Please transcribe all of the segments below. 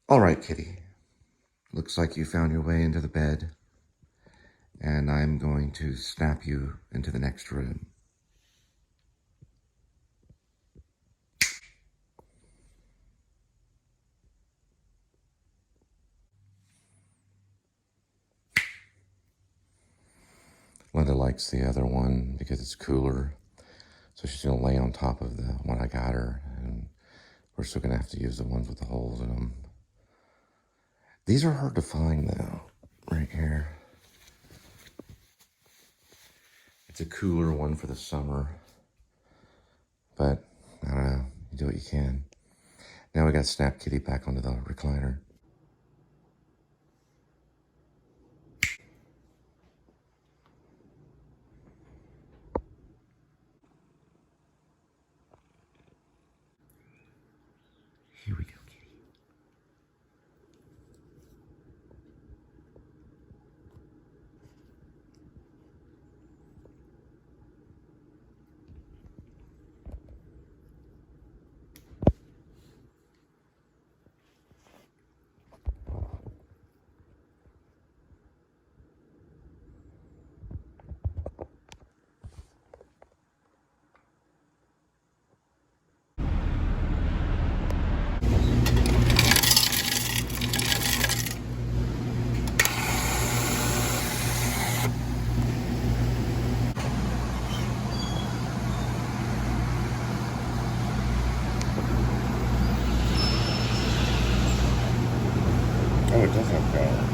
All right, kitty. Looks like you found your way into the bed, and I'm going to snap you into the next room. Linda likes the other one because it's cooler, so she's going to lay on top of the one I got her, and we're still going to have to use the ones with the holes in them. These are hard to find, though, right here. It's a cooler one for the summer, but I don't know, you do what you can. Now we got to snap kitty back onto the recliner. Here we go, kitty. Oh, it does have colors.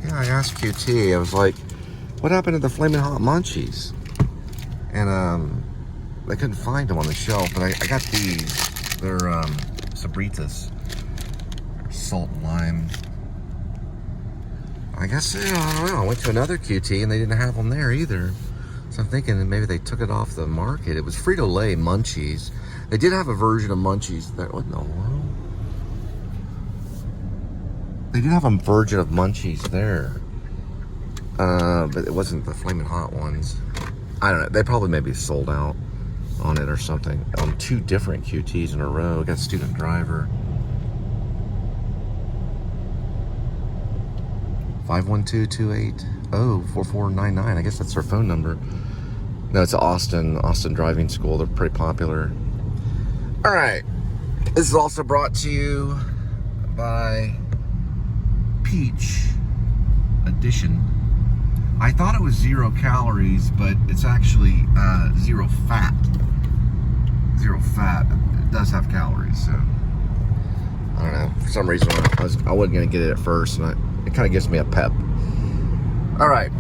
Yeah, I asked QT, I was like, what happened to the Flamin' Hot Munchies? And I couldn't find them on the shelf, but I got these. They're Sabritas, salt and lime. I guess, I don't know, I went to another QT and they didn't have them there either. So I'm thinking that maybe they took it off the market. It was Frito-Lay Munchies. They did have a version of Munchies that, what in the world? They did have a version of Munchies there. But it wasn't the Flamin' Hot ones. I don't know, they probably maybe sold out on it or something. On two different QTs in a row. Got student driver. 512-280-4499. I guess that's their phone number. No, it's Austin Driving School. They're pretty popular. All right. This is also brought to you by Peach Edition. I thought it was 0 calories, but it's actually zero fat. Zero fat. It does have calories, so I don't know. For some reason, I wasn't going to get it at first, and it kind of gives me a pep. All right.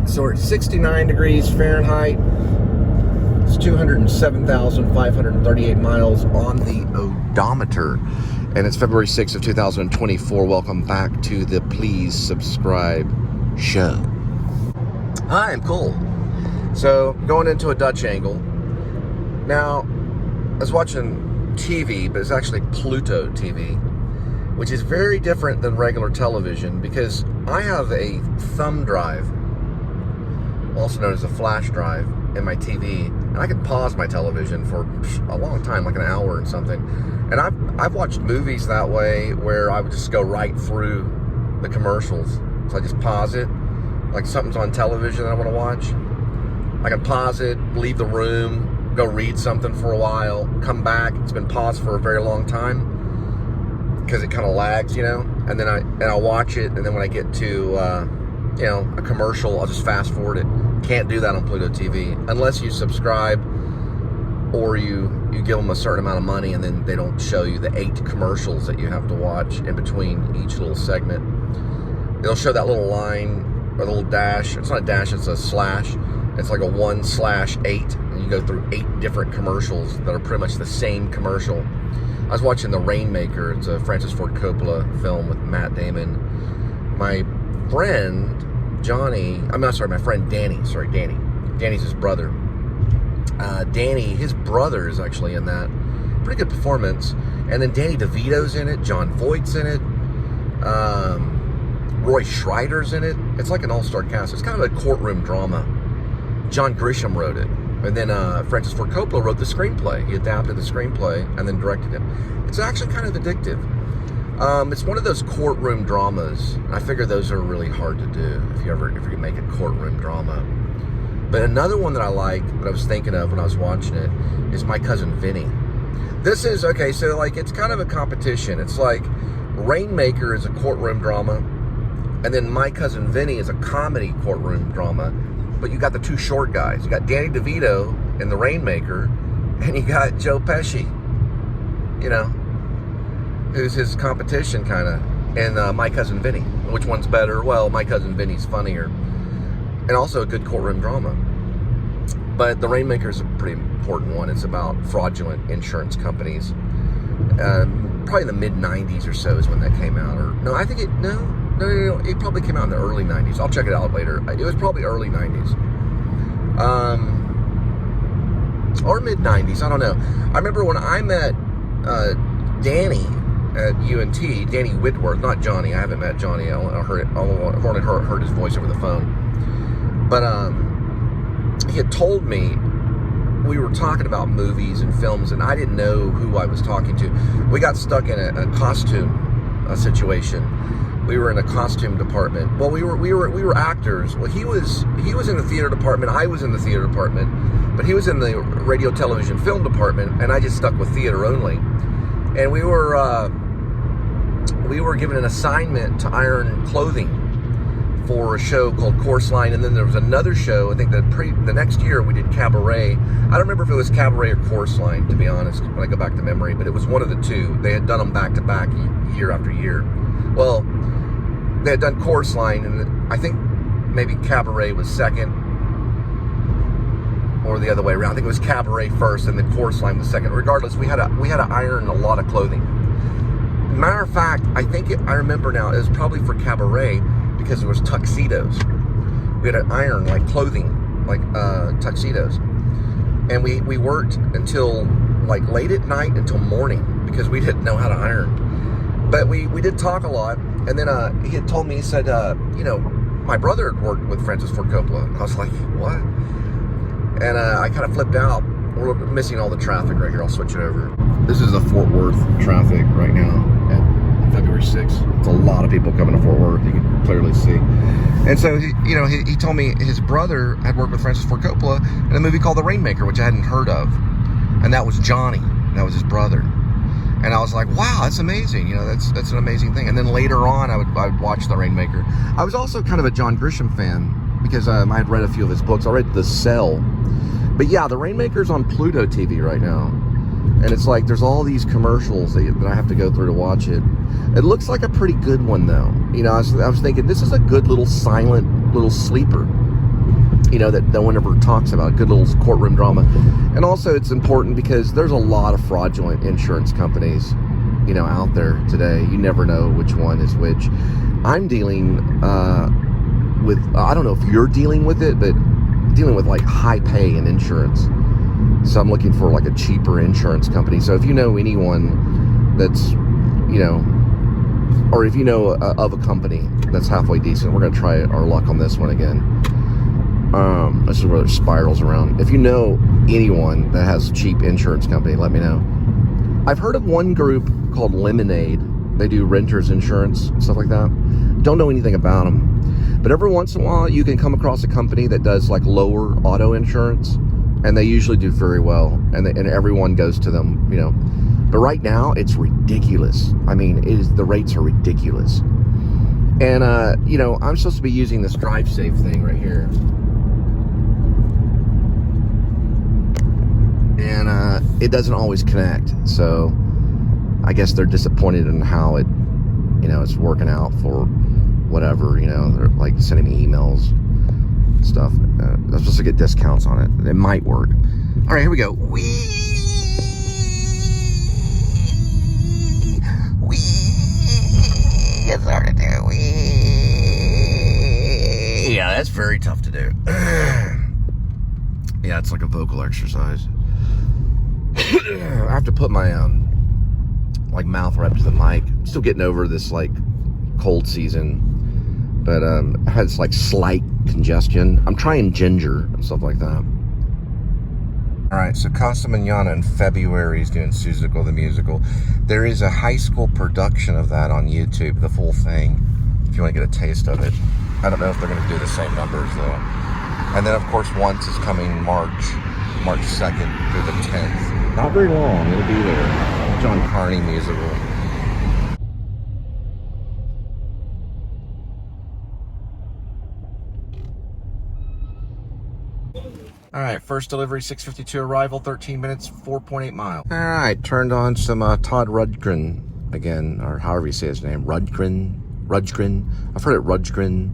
So we're at 69 degrees Fahrenheit. It's 207,538 miles on the odometer. And it's February 6th of 2024. Welcome back to the Please Subscribe show. Hi, I'm Cole. So, going into a Dutch angle. Now, I was watching TV, but it's actually PlutoTv, which is very different than regular television because I have a thumb drive, also known as a flash drive, in my TV, and I can pause my television for a long time, like an hour and something. And I've watched movies that way where I would just go right through the commercials. So I just pause it, like something's on television that I want to watch. I can pause it, leave the room, go read something for a while, come back. It's been paused for a very long time because it kind of lags, you know. And then I'll watch it, and then when I get to you know, a commercial, I'll just fast forward it. Can't do that on PlutoTv unless you subscribe or you give them a certain amount of money, and then they don't show you the 8 commercials that you have to watch in between each little segment. They'll show that little line or the little dash. It's not a dash, it's a slash. It's like a 1/8, and you go through 8 different commercials that are pretty much the same commercial. I was watching The Rainmaker. It's a Francis Ford Coppola film with Matt Damon. My friend my friend Danny. Sorry, Danny. Danny's his brother. His brother is actually in that. Pretty good performance. And then Danny DeVito's in it. John Voight's in it. Roy Schreider's in it. It's like an all-star cast. It's kind of a courtroom drama. John Grisham wrote it. And then Francis Ford Coppola wrote the screenplay. He adapted the screenplay and then directed it. It's actually kind of addictive. It's one of those courtroom dramas. I figure those are really hard to do if you make a courtroom drama. But another one that I like, that I was thinking of when I was watching it, is My Cousin Vinny. This is, okay, so like it's kind of a competition. It's like Rainmaker is a courtroom drama, and then My Cousin Vinny is a comedy courtroom drama. But you got the two short guys. You got Danny DeVito in The Rainmaker, and you got Joe Pesci, you know, who's his competition kind of, and My Cousin Vinny. Which one's better? Well, My Cousin Vinny's funnier, and also a good courtroom drama. But The Rainmaker is a pretty important one. It's about fraudulent insurance companies. Probably in the mid-90s or so is when that came out. Or no, I think it, no, it probably came out in the early 90s. I'll check it out later. It was probably early 90s. Or mid-90s, I don't know. I remember when I met Danny at UNT, Danny Whitworth, not Johnny. I haven't met Johnny. I've only heard his voice over the phone. But he had told me, we were talking about movies and films, and I didn't know who I was talking to. We got stuck in a costume situation. We were in a costume department. Well, we were actors. Well, he was in the theater department. I was in the theater department, but he was in the radio, television, film department, and I just stuck with theater only. And we were given an assignment to iron clothing for a show called Course Line, and then there was another show. I think the next year we did Cabaret. I don't remember if it was Cabaret or Course Line, to be honest, when I go back to memory, but it was one of the two. They had done them back to back year after year. Well, they had done Course Line, and I think maybe Cabaret was second, or the other way around. I think it was Cabaret first, and then Course Line was second. Regardless, we had to iron a lot of clothing. Matter of fact, I remember now, it was probably for Cabaret, because there was tuxedos. We had to iron like clothing, like tuxedos. And we worked until like late at night until morning because we didn't know how to iron. But we did talk a lot. And then he had told me, he said, you know, my brother had worked with Francis Ford Coppola. And I was like, what? And I kind of flipped out. We're missing all the traffic right here. I'll switch it over. This is the Fort Worth traffic right now at February 6th. It's a lot of people coming to Fort Worth, you can clearly see. And so, he told me his brother had worked with Francis Ford Coppola in a movie called The Rainmaker, which I hadn't heard of. And that was Johnny. That was his brother. And I was like, wow, that's amazing. You know, that's an amazing thing. And then later on, I would watch The Rainmaker. I was also kind of a John Grisham fan because I had read a few of his books. I read The Cell. But yeah, The Rainmaker's on PlutoTv right now. And it's like, there's all these commercials that I have to go through to watch it. It looks like a pretty good one, though. You know, I was thinking, this is a good little silent little sleeper, you know, that no one ever talks about. A good little courtroom drama. And also, it's important because there's a lot of fraudulent insurance companies, you know, out there today. You never know which one is which. I'm dealing with, I don't know if you're dealing with it, but dealing with like high pay in insurance. So I'm looking for like a cheaper insurance company. So if you know anyone that's, you know, or if you know of a company that's halfway decent, we're going to try our luck on this one again. This is where it spirals around. If you know anyone that has a cheap insurance company, let me know. I've heard of one group called Lemonade. They do renters insurance and stuff like that. Don't know anything about them. But every once in a while, you can come across a company that does like lower auto insurance. And they usually do very well, and everyone goes to them, you know. But right now, it's ridiculous. I mean, the rates are ridiculous. And, you know, I'm supposed to be using this drive safe thing right here. And it doesn't always connect. So I guess they're disappointed in how it, you know, it's working out for whatever, you know. They're like sending me emails. Stuff. I'm supposed to get discounts on it. It might work. All right, here we go. Wee. It's hard to do. Wee. Yeah, that's very tough to do. Yeah, it's like a vocal exercise. I have to put my like mouth right up to the mic. I'm still getting over this like cold season. But I had this like slight congestion. I'm trying ginger and stuff like that. All right, so Casa Manana in February is doing Suzical the Musical. There is a high school production of that on YouTube, the full thing, if you want to get a taste of it. I don't know if they're going to do the same numbers, though. And then, of course, Once is coming March 2nd through the 10th. Not very long, it'll be there. John Carney musical. All right, first delivery, 6:52 arrival, 13 minutes, 4.8 miles. All right, turned on some Todd Rundgren again, or however you say his name, Rundgren. I've heard it Rundgren.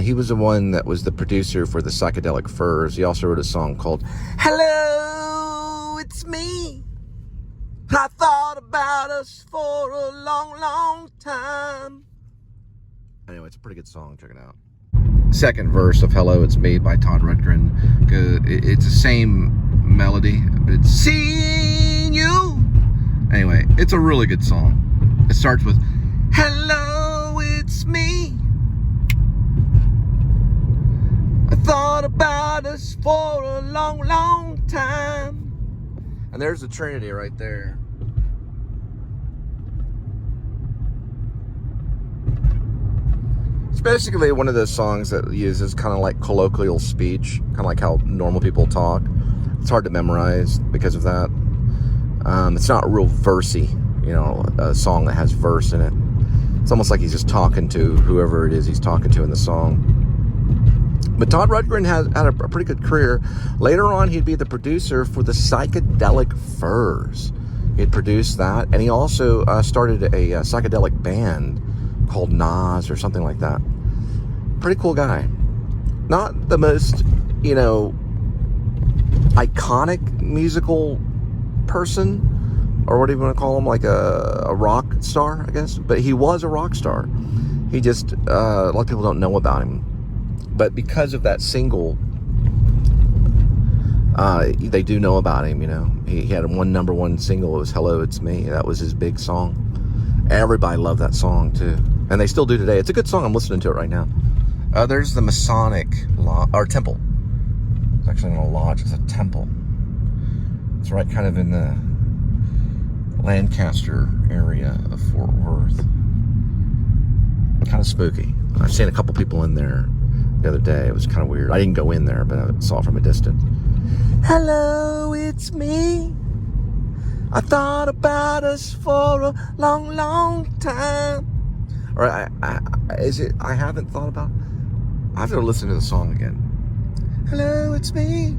He was the one that was the producer for the Psychedelic Furs. He also wrote a song called Hello, It's Me. I thought about us for a long, long time. Anyway, it's a pretty good song. Check it out. Second verse of Hello, It's Me by Todd Rundgren. It's the same melody, but it's seeing you. Anyway, it's a really good song. It starts with Hello, it's me. I thought about us for a long, long time. And there's the Trinity right there. It's basically one of those songs that uses kind of like colloquial speech, kind of like how normal people talk. It's hard to memorize because of that. It's not real versy, you know, a song that has verse in it. It's almost like he's just talking to whoever it is he's talking to in the song. But Todd Rundgren had a pretty good career. Later on, he'd be the producer for the Psychedelic Furs. He'd produced that, and he also started a psychedelic band called Nas or something like that. Pretty cool guy. Not the most, you know, iconic musical person, or what do you want to call him, like a rock star, I guess. But he was a rock star. He just, a lot of people don't know about him. But because of that single, they do know about him, you know. He had one #1 single. It was Hello, It's Me. That was his big song. Everybody loved that song, too. And they still do today. It's a good song. I'm listening to it right now. There's the Masonic temple. It's actually not a lodge. It's a temple. It's right kind of in the Lancaster area of Fort Worth. Kind of spooky. I've seen a couple people in there the other day. It was kind of weird. I didn't go in there, but I saw it from a distance. Hello, it's me. I thought about us for a long, long time. Or I haven't thought about it. I have to listen to the song again. Hello, it's me.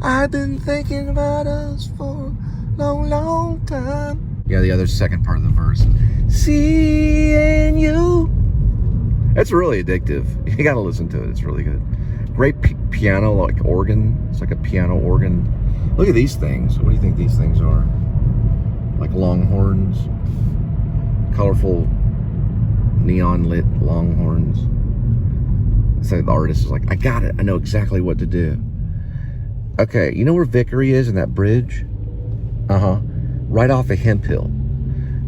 I've been thinking about us for a long, long time. Yeah, the other second part of the verse. Seeing you. It's really addictive. You gotta listen to it. It's really good. Great piano, like organ. It's like a piano organ. Look at these things. What do you think these things are? Like longhorns. Colorful, neon lit longhorns. So the artist is like, I got it. I know exactly what to do. Okay, you know where Vickery is in that bridge? Right off of Hemp Hill.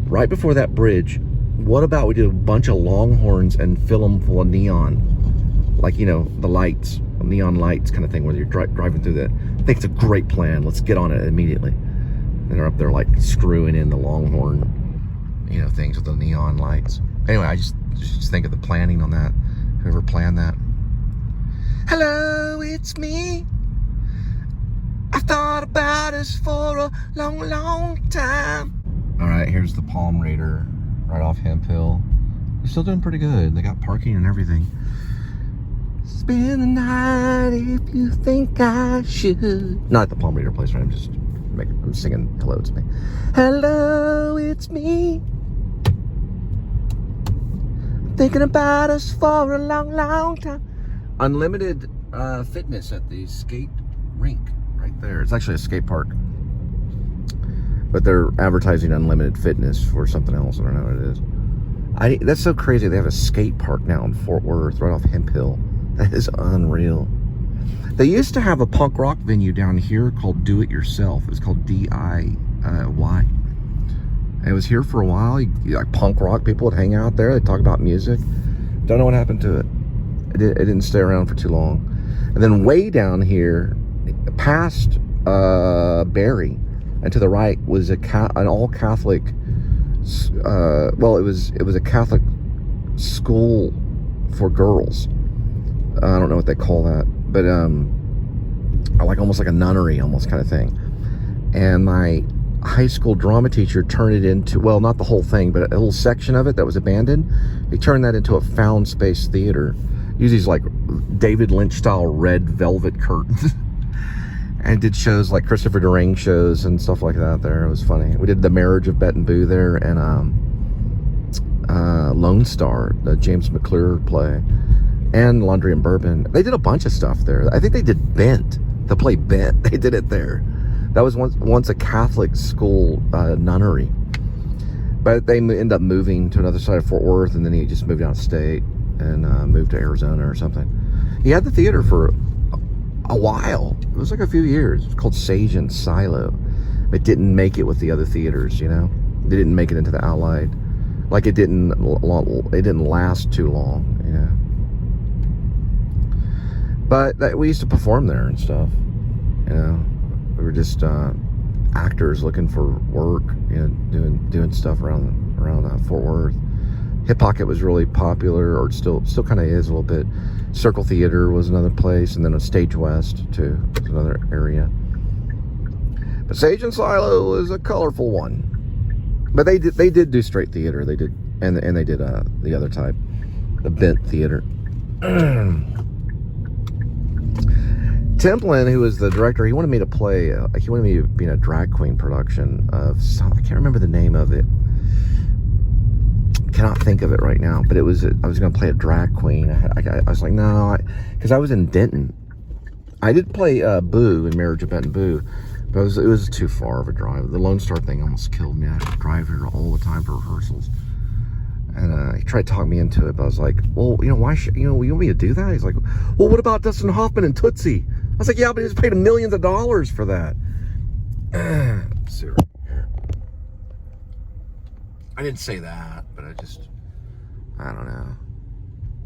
Right before that bridge, what about we do a bunch of longhorns and fill them full of neon? Like, you know, the lights, neon lights kind of thing, where you're driving through that. I think it's a great plan. Let's get on it immediately. And they're up there like screwing in the longhorn, you know, things with the neon lights. Anyway, I just think of the planning on that. Whoever planned that. Hello, it's me. I thought about us for a long, long time. All right, here's the Palm Raider right off Hemp Hill. They're still doing pretty good. They got parking and everything. Spend the night if you think I should. Not at the Palm Raider place, right? I'm singing Hello, It's Me. Hello, it's me. Thinking about us for a long, long time. Unlimited fitness at the skate rink right there. It's actually a skate park. But they're advertising unlimited fitness for something else. I don't know what it is. That's so crazy. They have a skate park now in Fort Worth, right off Hemp Hill. That is unreal. They used to have a punk rock venue down here called Do It Yourself. It was called DIY. It was here for a while. Like punk rock people would hang out there. They'd talk about music. Don't know what happened to it. It didn't stay around for too long. And then way down here past Barry, and to the right was an all Catholic. Well, it was a Catholic school for girls. I don't know what they call that, but like almost like a nunnery, almost kind of thing. And my high school drama teacher turned it into, well, not the whole thing, but a little section of it that was abandoned. He turned that into a found space theater. Used these like David Lynch style red velvet curtains. And did shows like Christopher Durang shows and stuff like that there. It was funny. We did The Marriage of Bet and Boo there, and Lone Star, the James McClure play, and Laundry and Bourbon. They did a bunch of stuff there. I think they did Bent, the play Bent. They did it there. That was once a Catholic school nunnery. But they ended up moving to another side of Fort Worth, and then he just moved out of state and moved to Arizona or something. He had the theater for a while. It was like a few years. It was called Sage and Silo. It didn't make it with the other theaters, you know. They didn't make it into the Allied. Like it didn't last too long, you know. But we used to perform there and stuff, you know. We were just actors looking for work, you know, doing stuff around Fort Worth. Hip Pocket was really popular, or still kind of is a little bit. Circle Theater was another place, and then a Stage West too was another area. But Sage and Silo was a colorful one. But they did do straight theater. They did, and they did the other type, the bent theater. Templin, who was the director, he wanted me to play. He wanted me to be in a drag queen production of some. I can't remember the name of it. Cannot think of it right now, but I was going to play a drag queen. I was like, no, because I was in Denton. I did play Boo in Marriage of Bet and Boo, but it was too far of a drive. The Lone Star thing almost killed me. I had to drive here all the time for rehearsals, and he tried to talk me into it. But I was like, well, you know, why should you want me to do that? He's like, well, what about Dustin Hoffman and Tootsie? I was like, yeah, but he's paid millions of dollars for that. Let's see right here. I didn't say that, but I don't know.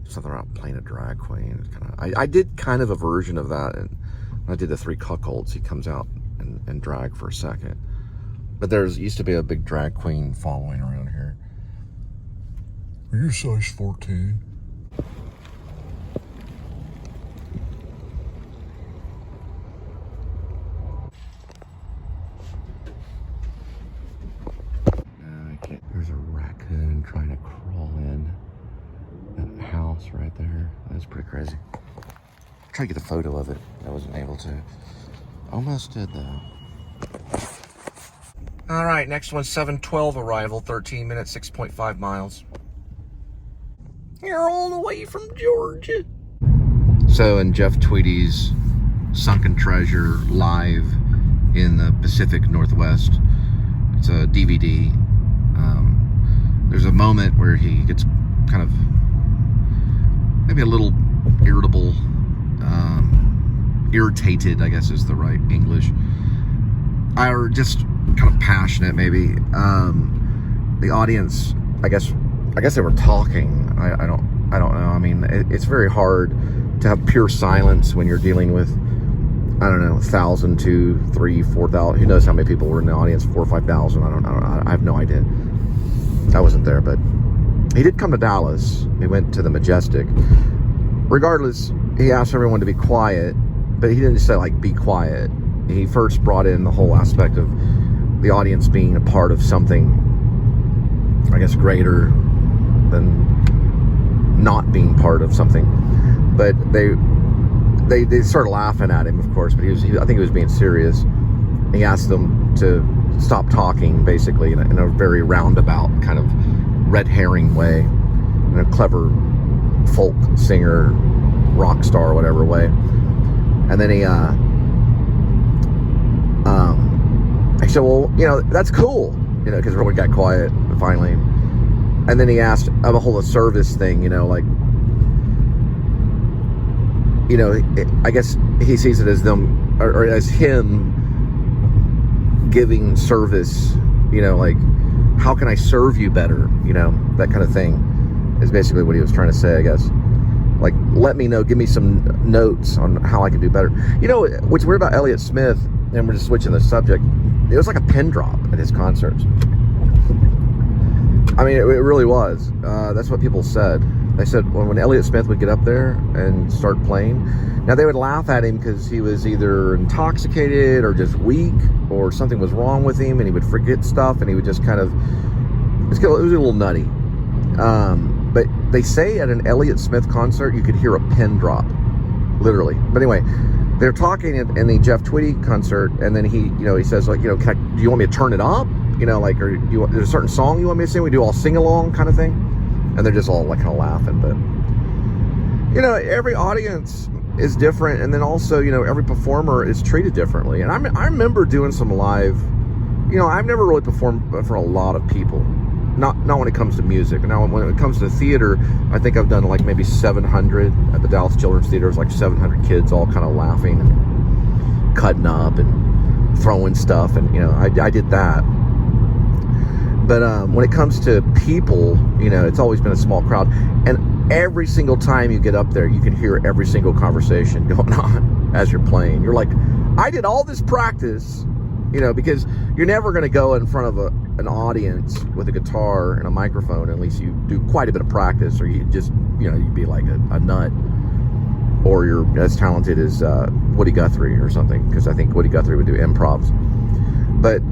Something about playing a drag queen. I did kind of a version of that, and when I did the Three Cuckolds, he comes out and drag for a second. But used to be a big drag queen following around here. Are you size 14? There's a raccoon trying to crawl in that house right there. That's pretty crazy. Try to get a photo of it. I wasn't able to. Almost did though. All right, next one, 7:12 arrival, 13 minutes, 6.5 miles. You're all the way from Georgia. So in Jeff Tweedy's Sunken Treasure live in the Pacific Northwest, it's a DVD. There's a moment where he gets kind of maybe a little irritable, irritated, I guess is the right English, or just kind of passionate maybe. The audience, I guess they were talking. I don't know. I mean, it's very hard to have pure silence when you're dealing with, I don't know, 1,000, 2,000, 3,000, 4,000. Who knows how many people were in the audience? 4,000 or 5,000. I have no idea. I wasn't there, but he did come to Dallas. He went to the Majestic. Regardless, he asked everyone to be quiet, but he didn't say like be quiet. He first brought in the whole aspect of the audience being a part of something, I guess, greater than not being part of something. But they started laughing at him, of course, but I think he was being serious. He asked them to stop talking, basically, in a very roundabout kind of red herring way, in a clever folk singer, rock star, whatever way. And then he said, well, you know, that's cool, you know, because everyone got quiet finally. And then he asked a whole service thing, you know, like, you know, I guess he sees it as them, or as him giving service, you know, like, how can I serve you better, you know, that kind of thing is basically what he was trying to say, I guess. Like, let me know, give me some notes on how I can do better. You know, what's weird about Elliott Smith, and we're just switching the subject, it was like a pin drop at his concerts. I mean, it really was. That's what people said. They said when Elliott Smith would get up there and start playing, now they would laugh at him because he was either intoxicated or just weak, or something was wrong with him, and he would forget stuff, and he would just kind of, it was a little nutty. But they say at an Elliott Smith concert, you could hear a pin drop, literally. But anyway, they're talking in the Jeff Tweedy concert, and then he says, like, do you want me to do turn it up? Like, or there's a certain song you want me to sing? We do all sing along kind of thing. And they're just all like kind of laughing. But, every audience is different. And then also, every performer is treated differently. And I remember doing some live, I've never really performed for a lot of people. Not when it comes to music. Now, when it comes to theater, I think I've done like maybe 700 at the Dallas Children's Theater. It was like 700 kids all kind of laughing and cutting up and throwing stuff. And, I did that. But when it comes to people, it's always been a small crowd. And every single time you get up there, you can hear every single conversation going on as you're playing. You're like, I did all this practice, because you're never going to go in front of an audience with a guitar and a microphone unless you do quite a bit of practice, or you just, you'd be like a nut, or you're as talented as Woody Guthrie or something, because I think Woody Guthrie would do improvs. But,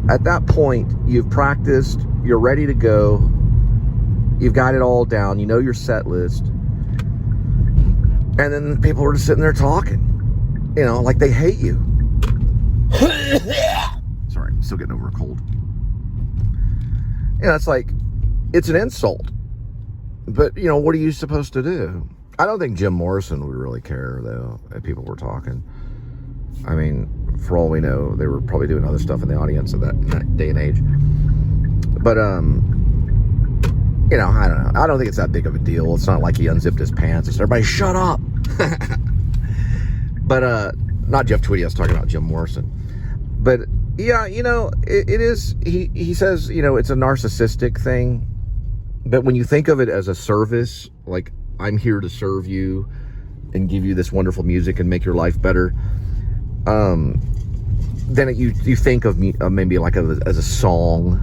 at that point, you've practiced, you're ready to go, you've got it all down, your set list, and then people are just sitting there talking, like they hate you. Sorry, I'm still getting over a cold. It's like, it's an insult. But, what are you supposed to do? I don't think Jim Morrison would really care, though, if people were talking. I mean, for all we know, they were probably doing other stuff in the audience in that day and age. But, I don't know. I don't think it's that big of a deal. It's not like he unzipped his pants and said, everybody shut up. But, not Jeff Tweedy, I was talking about Jim Morrison. But, yeah, it is, he says, it's a narcissistic thing. But when you think of it as a service, like, I'm here to serve you and give you this wonderful music and make your life better, then you think of me maybe like as a song,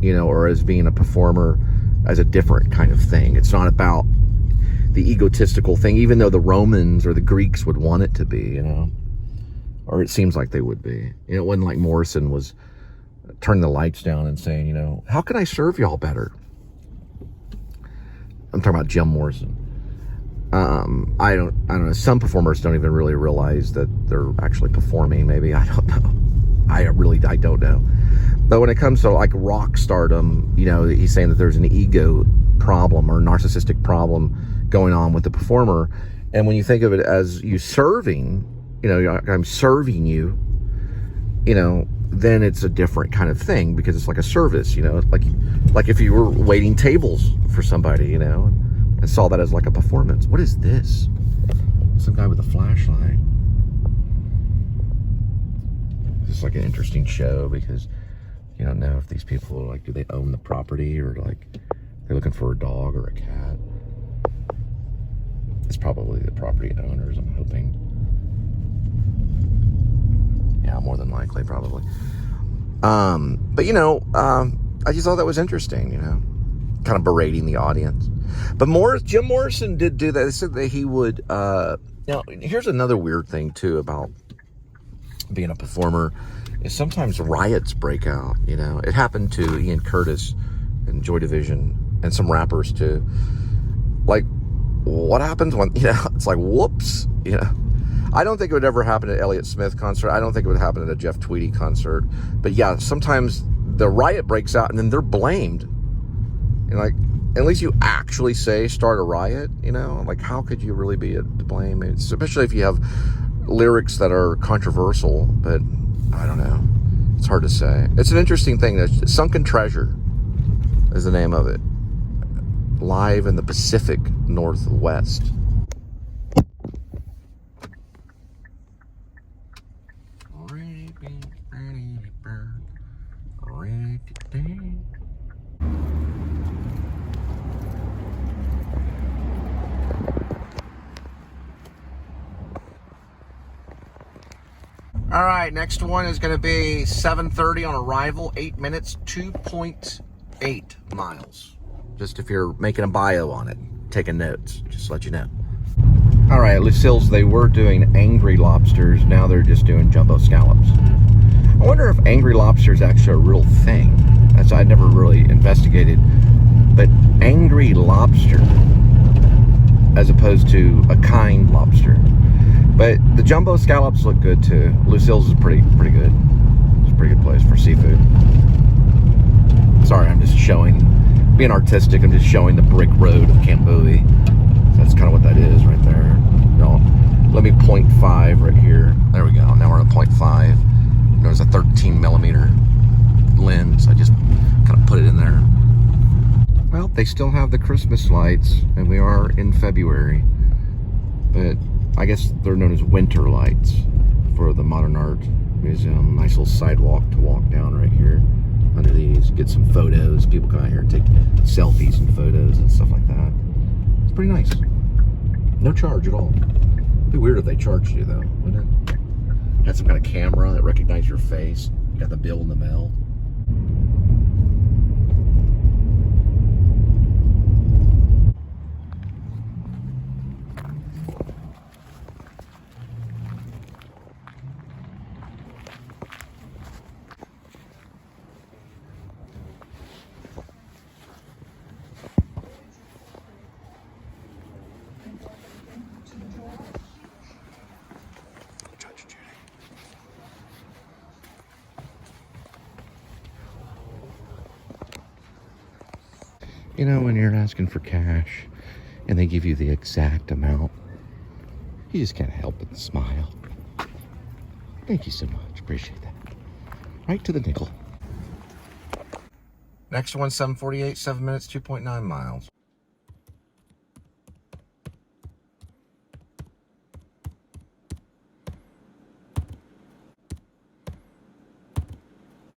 or as being a performer, as a different kind of thing. It's not about the egotistical thing, even though the Romans or the Greeks would want it to be, or it seems like they would be. It wasn't like Morrison was turning the lights down and saying, how can I serve y'all better? I'm talking about Jim Morrison. I don't know. Some performers don't even really realize that they're actually performing. Maybe, I don't know. I don't know. But when it comes to like rock stardom, he's saying that there's an ego problem or narcissistic problem going on with the performer. And when you think of it as you serving, I'm serving you, then it's a different kind of thing, because it's like a service, like if you were waiting tables for somebody, and saw that as like a performance. What is this? Some guy with a flashlight. This is like an interesting show, because you don't know if these people are like, do they own the property, or like they're looking for a dog or a cat. It's probably the property owners, I'm hoping. Yeah, more than likely, probably. But I just thought that was interesting, kind of berating the audience. But Jim Morrison did do that. They said that he would, now, here's another weird thing, too, about being a performer, is sometimes riots break out, It happened to Ian Curtis and Joy Division, and some rappers, too. Like, what happens when, it's like, whoops, I don't think it would ever happen at Elliott Smith concert. I don't think it would happen at a Jeff Tweedy concert. But yeah, sometimes the riot breaks out and then they're blamed. Like, at least you actually say start a riot, like how could you really be to blame? Especially if you have lyrics that are controversial, but I don't know. It's hard to say. It's an interesting thing. Sunken Treasure is the name of it. Live in the Pacific Northwest. All right, next one is going to be 7:30 on arrival, 8 minutes, 2.8 miles. Just if you're making a bio on it, taking notes, just to let you know. All right, Lucille's, they were doing angry lobsters. Now they're just doing jumbo scallops. I wonder if angry lobster is actually a real thing. That's I never really investigated. But angry lobster, as opposed to a kind lobster. But the jumbo scallops look good too. Lucille's is pretty good. It's a pretty good place for seafood. Sorry, I'm just showing, being artistic. I'm just showing the brick road of Camp Bowie. So that's kind of what that is right there. Let me 0.5 right here. There we go. Now we're at 0.5. There's a 13mm lens. I just kind of put it in there. Well, they still have the Christmas lights, and we are in February. But I guess they're known as winter lights for the Modern Art Museum. Nice little sidewalk to walk down right here under these. Get some photos. People come out here and take selfies and photos and stuff like that. It's pretty nice. No charge at all. It'd be weird if they charged you, though, wouldn't it? Had some kind of camera that recognized your face. You got the bill in the mail. You know, when you're asking for cash and they give you the exact amount, you just can't help but smile. Thank you so much. Appreciate that. Right to the nickel. Next one, 7:48, 7 minutes, 2.9 miles.